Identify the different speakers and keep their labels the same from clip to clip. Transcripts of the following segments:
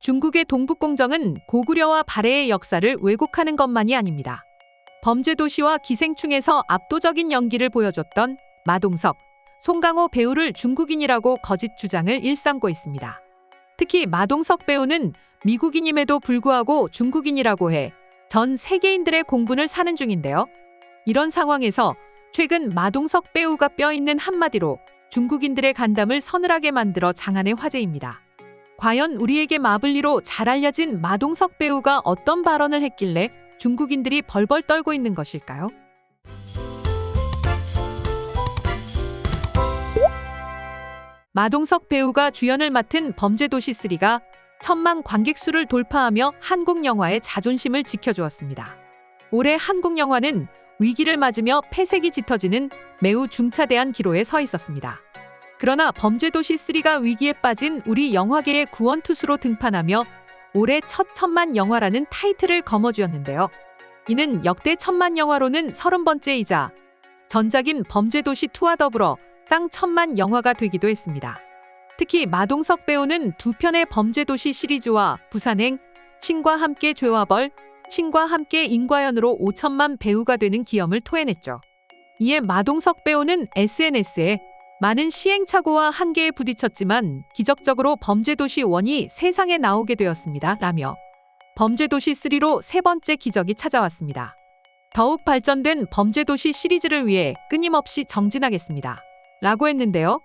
Speaker 1: 중국의 동북공정은 고구려와 발해의 역사를 왜곡하는 것만이 아닙니다. 범죄도시와 기생충에서 압도적인 연기를 보여줬던 마동석, 송강호 배우를 중국인이라고 거짓 주장을 일삼고 있습니다. 특히 마동석 배우는 미국인임에도 불구하고 중국인이라고 해 전 세계인들의 공분을 사는 중인데요. 이런 상황에서 최근 마동석 배우가 뼈있는 한마디로 중국인들의 간담을 서늘하게 만들어 장안의 화제입니다. 과연 우리에게 마블리로 잘 알려진 마동석 배우가 어떤 발언을 했길래 중국인들이 벌벌 떨고 있는 것일까요? 마동석 배우가 주연을 맡은 범죄도시3가 1000만 관객 수를 돌파하며 한국 영화의 자존심을 지켜주었습니다. 올해 한국 영화는 위기를 맞으며 폐색이 짙어지는 매우 중차대한 기로에 서 있었습니다. 그러나 범죄도시3가 위기에 빠진 우리 영화계의 구원투수로 등판하며 올해 첫 1000만 영화라는 타이틀을 거머쥐었는데요. 이는 역대 1000만 영화로는 30번째이자 전작인 범죄도시2와 더불어 쌍 1000만 영화가 되기도 했습니다. 특히 마동석 배우는 두 편의 범죄도시 시리즈와 부산행, 신과 함께 죄와 벌, 신과 함께 인과연으로 5천만 배우가 되는 기염을 토해냈죠. 이에 마동석 배우는 SNS에 많은 시행착오와 한계에 부딪혔지만 기적적으로 범죄도시 1이 세상에 나오게 되었습니다. 라며 범죄도시3로 세 번째 기적이 찾아왔습니다. 더욱 발전된 범죄도시 시리즈를 위해 끊임없이 정진하겠습니다. 라고 했는데요.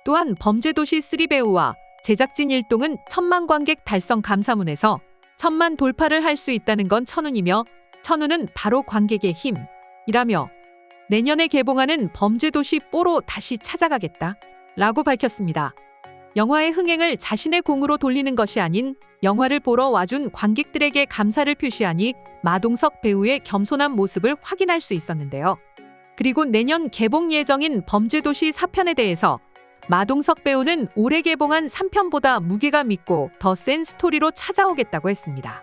Speaker 1: 또한 범죄도시3 배우와 제작진 일동은 1000만 관객 달성 감사문에서 1000만 돌파를 할 수 있다는 건 천운이며 천운은 바로 관객의 힘이라며 내년에 개봉하는 범죄도시4로 다시 찾아가겠다 라고 밝혔습니다. 영화의 흥행을 자신의 공으로 돌리는 것이 아닌 영화를 보러 와준 관객들에게 감사를 표시하니 마동석 배우의 겸손한 모습을 확인할 수 있었는데요. 그리고 내년 개봉 예정인 범죄도시 4편에 대해서 마동석 배우는 올해 개봉한 3편보다 무게감 있고 더 센 스토리로 찾아오겠다고 했습니다.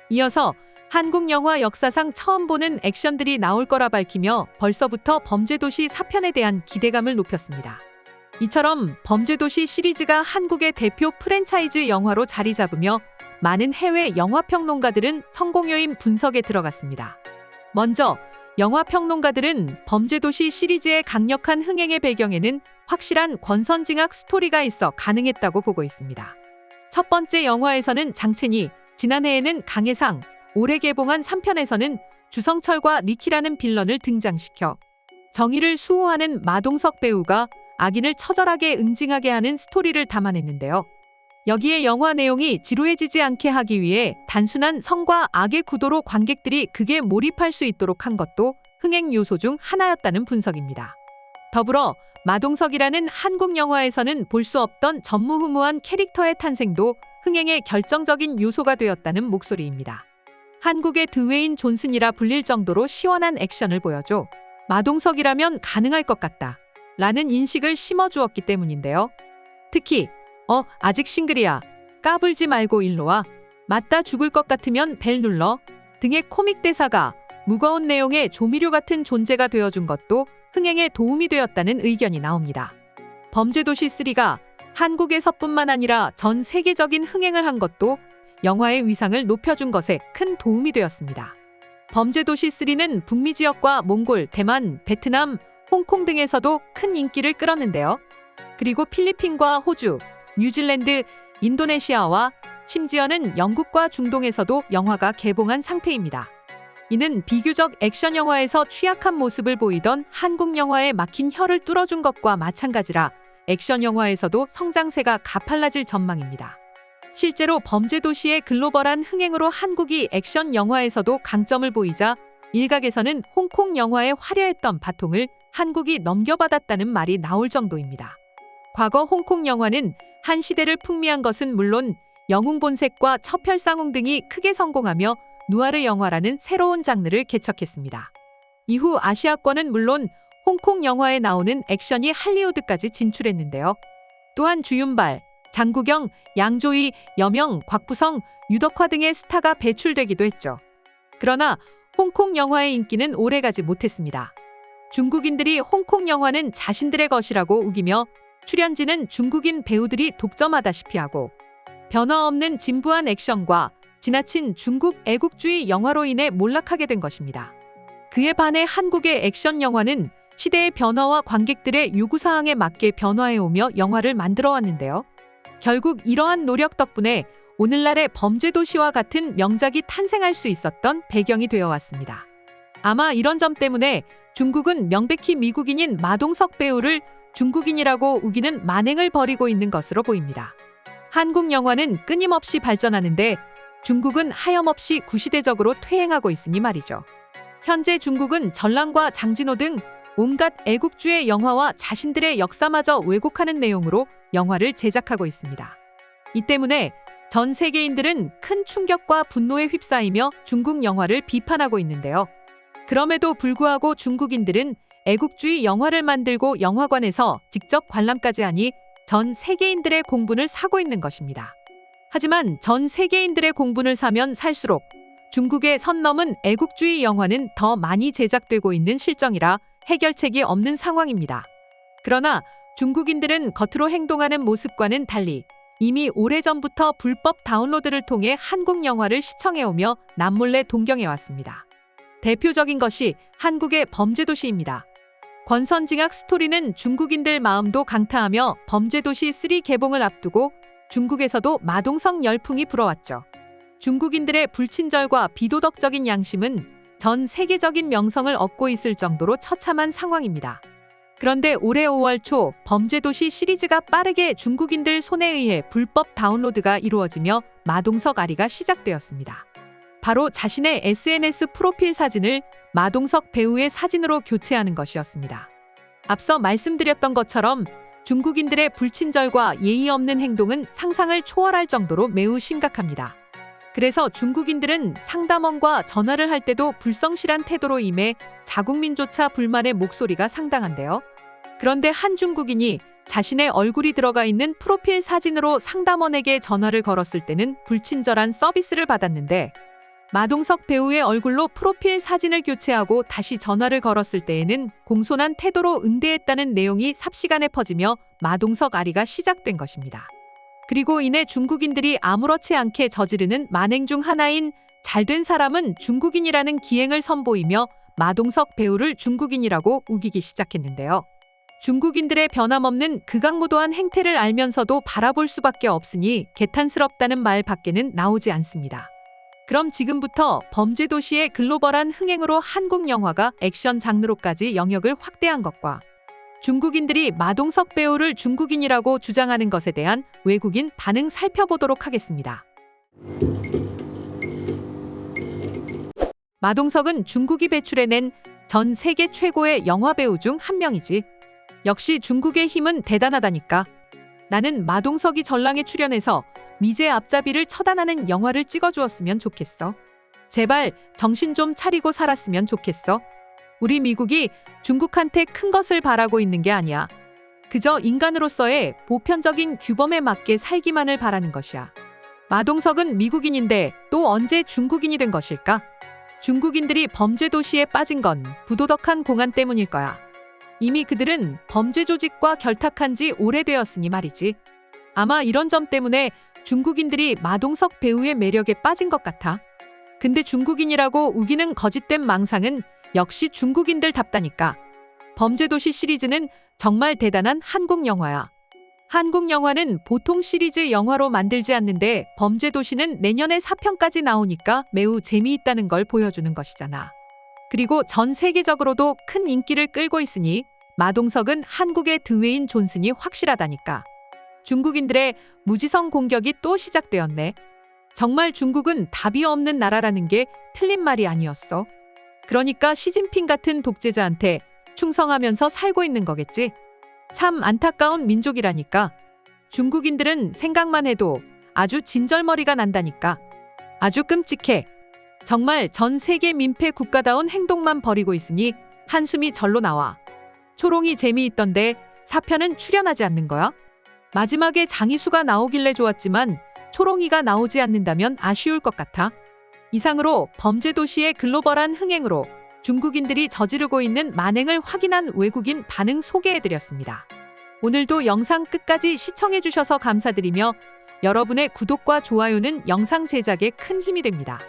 Speaker 1: 이어서 한국 영화 역사상 처음 보는 액션들이 나올 거라 밝히며 벌써부터 범죄도시 4편에 대한 기대감을 높였습니다. 이처럼 범죄도시 시리즈가 한국의 대표 프랜차이즈 영화로 자리 잡으며 많은 해외 영화평론가들은 성공 요인 분석에 들어갔습니다. 먼저 영화평론가들은 범죄도시 시리즈의 강력한 흥행의 배경에는 확실한 권선징악 스토리가 있어 가능했다고 보고 있습니다. 첫 번째 영화에서는 장첸이, 지난해에는 강해상, 올해 개봉한 3편에서는 주성철과 리키라는 빌런을 등장시켜 정의를 수호하는 마동석 배우가 악인을 처절하게 응징하게 하는 스토리를 담아냈는데요. 여기에 영화 내용이 지루해지지 않게 하기 위해 단순한 성과 악의 구도로 관객들이 극에 몰입할 수 있도록 한 것도 흥행 요소 중 하나였다는 분석입니다. 더불어 마동석이라는 한국 영화에서는 볼 수 없던 전무후무한 캐릭터의 탄생도 흥행의 결정적인 요소가 되었다는 목소리입니다. 한국의 드웨인 존슨이라 불릴 정도로 시원한 액션을 보여줘 마동석이라면 가능할 것 같다 라는 인식을 심어주었기 때문인데요. 특히 아직 싱글이야, 까불지 말고 일로 와, 맞다 죽을 것 같으면 벨 눌러 등의 코믹 대사가 무거운 내용의 조미료 같은 존재가 되어준 것도 흥행에 도움이 되었다는 의견이 나옵니다. 범죄도시3가 한국에서뿐만 아니라 전 세계적인 흥행을 한 것도 영화의 위상을 높여준 것에 큰 도움이 되었습니다. 범죄도시3는 북미 지역과 몽골, 대만, 베트남, 홍콩 등에서도 큰 인기를 끌었는데요. 그리고 필리핀과 호주, 뉴질랜드, 인도네시아와 심지어는 영국과 중동에서도 영화가 개봉한 상태입니다. 이는 비교적 액션 영화에서 취약한 모습을 보이던 한국 영화에 막힌 혀를 뚫어준 것과 마찬가지라 액션 영화에서도 성장세가 가팔라질 전망입니다. 실제로 범죄도시의 글로벌한 흥행으로 한국이 액션 영화에서도 강점을 보이자 일각에서는 홍콩 영화의 화려했던 바통을 한국이 넘겨받았다는 말이 나올 정도입니다. 과거 홍콩 영화는 한 시대를 풍미한 것은 물론 영웅본색과 첩혈상웅 등이 크게 성공하며 누아르 영화라는 새로운 장르를 개척했습니다. 이후 아시아권은 물론 홍콩 영화에 나오는 액션이 할리우드까지 진출했는데요. 또한 주윤발, 장국영, 양조위, 여명, 곽부성, 유덕화 등의 스타가 배출되기도 했죠. 그러나 홍콩 영화의 인기는 오래가지 못했습니다. 중국인들이 홍콩 영화는 자신들의 것이라고 우기며 출연진은 중국인 배우들이 독점하다시피 하고 변화 없는 진부한 액션과 지나친 중국 애국주의 영화로 인해 몰락하게 된 것입니다. 그에 반해 한국의 액션 영화는 시대의 변화와 관객들의 요구사항에 맞게 변화해오며 영화를 만들어 왔는데요. 결국 이러한 노력 덕분에 오늘날의 범죄도시와 같은 명작이 탄생할 수 있었던 배경이 되어 왔습니다. 아마 이런 점 때문에 중국은 명백히 미국인인 마동석 배우를 중국인이라고 우기는 만행을 벌이고 있는 것으로 보입니다. 한국 영화는 끊임없이 발전하는데 중국은 하염없이 구시대적으로 퇴행하고 있으니 말이죠. 현재 중국은 전랑과 장진호 등 온갖 애국주의 영화와 자신들의 역사마저 왜곡하는 내용으로 영화를 제작하고 있습니다. 이 때문에 전 세계인들은 큰 충격과 분노에 휩싸이며 중국 영화를 비판하고 있는데요. 그럼에도 불구하고 중국인들은 애국주의 영화를 만들고 영화관에서 직접 관람까지 하니 전 세계인들의 공분을 사고 있는 것입니다. 하지만 전 세계인들의 공분을 사면 살수록 중국의 선 넘은 애국주의 영화는 더 많이 제작되고 있는 실정이라 해결책이 없는 상황입니다. 그러나 중국인들은 겉으로 행동하는 모습과는 달리 이미 오래전부터 불법 다운로드를 통해 한국 영화를 시청해오며 남몰래 동경해왔습니다. 대표적인 것이 한국의 범죄도시입니다. 권선징악 스토리는 중국인들 마음도 강타하며 범죄도시 3 개봉을 앞두고 중국에서도 마동석 열풍이 불어왔죠. 중국인들의 불친절과 비도덕적인 양심은 전 세계적인 명성을 얻고 있을 정도로 처참한 상황입니다. 그런데 올해 5월 초 범죄도시 시리즈가 빠르게 중국인들 손에 의해 불법 다운로드가 이루어지며 마동석 아리가 시작되었습니다. 바로 자신의 SNS 프로필 사진을 마동석 배우의 사진으로 교체하는 것이었습니다. 앞서 말씀드렸던 것처럼 중국인들의 불친절과 예의 없는 행동은 상상을 초월할 정도로 매우 심각합니다. 그래서 중국인들은 상담원과 전화를 할 때도 불성실한 태도로 임해 자국민조차 불만의 목소리가 상당한데요. 그런데 한 중국인이 자신의 얼굴이 들어가 있는 프로필 사진으로 상담원에게 전화를 걸었을 때는 불친절한 서비스를 받았는데 마동석 배우의 얼굴로 프로필 사진을 교체하고 다시 전화를 걸었을 때에는 공손한 태도로 응대했다는 내용이 삽시간에 퍼지며 마동석 아리가 시작된 것입니다. 그리고 이내 중국인들이 아무렇지 않게 저지르는 만행 중 하나인 잘된 사람은 중국인이라는 기행을 선보이며 마동석 배우를 중국인이라고 우기기 시작했는데요. 중국인들의 변함없는 극악무도한 행태를 알면서도 바라볼 수밖에 없으니 개탄스럽다는 말 밖에는 나오지 않습니다. 그럼 지금부터 범죄도시의 글로벌한 흥행으로 한국 영화가 액션 장르로까지 영역을 확대한 것과 중국인들이 마동석 배우를 중국인이라고 주장하는 것에 대한 외국인 반응 살펴보도록 하겠습니다. 마동석은 중국이 배출해낸 전 세계 최고의 영화배우 중 한 명이지. 역시 중국의 힘은 대단하다니까. 나는 마동석이 전랑에 출연해서 미제 앞잡이를 처단하는 영화를 찍어주었으면 좋겠어. 제발 정신 좀 차리고 살았으면 좋겠어. 우리 미국이 중국한테 큰 것을 바라고 있는 게 아니야. 그저 인간으로서의 보편적인 규범에 맞게 살기만을 바라는 것이야. 마동석은 미국인인데 또 언제 중국인이 된 것일까? 중국인들이 범죄도시에 빠진 건 부도덕한 공안 때문일 거야. 이미 그들은 범죄 조직과 결탁한 지 오래되었으니 말이지. 아마 이런 점 때문에 중국인들이 마동석 배우의 매력에 빠진 것 같아. 근데 중국인이라고 우기는 거짓된 망상은 역시 중국인들답다니까. 범죄도시 시리즈는 정말 대단한 한국 영화야. 한국 영화는 보통 시리즈 영화로 만들지 않는데 범죄도시는 내년에 4편까지 나오니까 매우 재미있다는 걸 보여주는 것이잖아. 그리고 전 세계적으로도 큰 인기를 끌고 있으니 마동석은 한국의 드웨인 존슨이 확실하다니까. 중국인들의 무지성 공격이 또 시작되었네. 정말 중국은 답이 없는 나라라는 게 틀린 말이 아니었어. 그러니까 시진핑 같은 독재자한테 충성하면서 살고 있는 거겠지. 참 안타까운 민족이라니까. 중국인들은 생각만 해도 아주 진절머리가 난다니까. 아주 끔찍해. 정말 전 세계 민폐 국가다운 행동만 벌이고 있으니 한숨이 절로 나와. 초롱이 재미있던데 4편은 출연하지 않는 거야? 마지막에 장이수가 나오길래 좋았지만 초롱이가 나오지 않는다면 아쉬울 것 같아. 이상으로 범죄도시의 글로벌한 흥행으로 중국인들이 저지르고 있는 만행을 확인한 외국인 반응 소개해드렸습니다. 오늘도 영상 끝까지 시청해주셔서 감사드리며 여러분의 구독과 좋아요는 영상 제작에 큰 힘이 됩니다.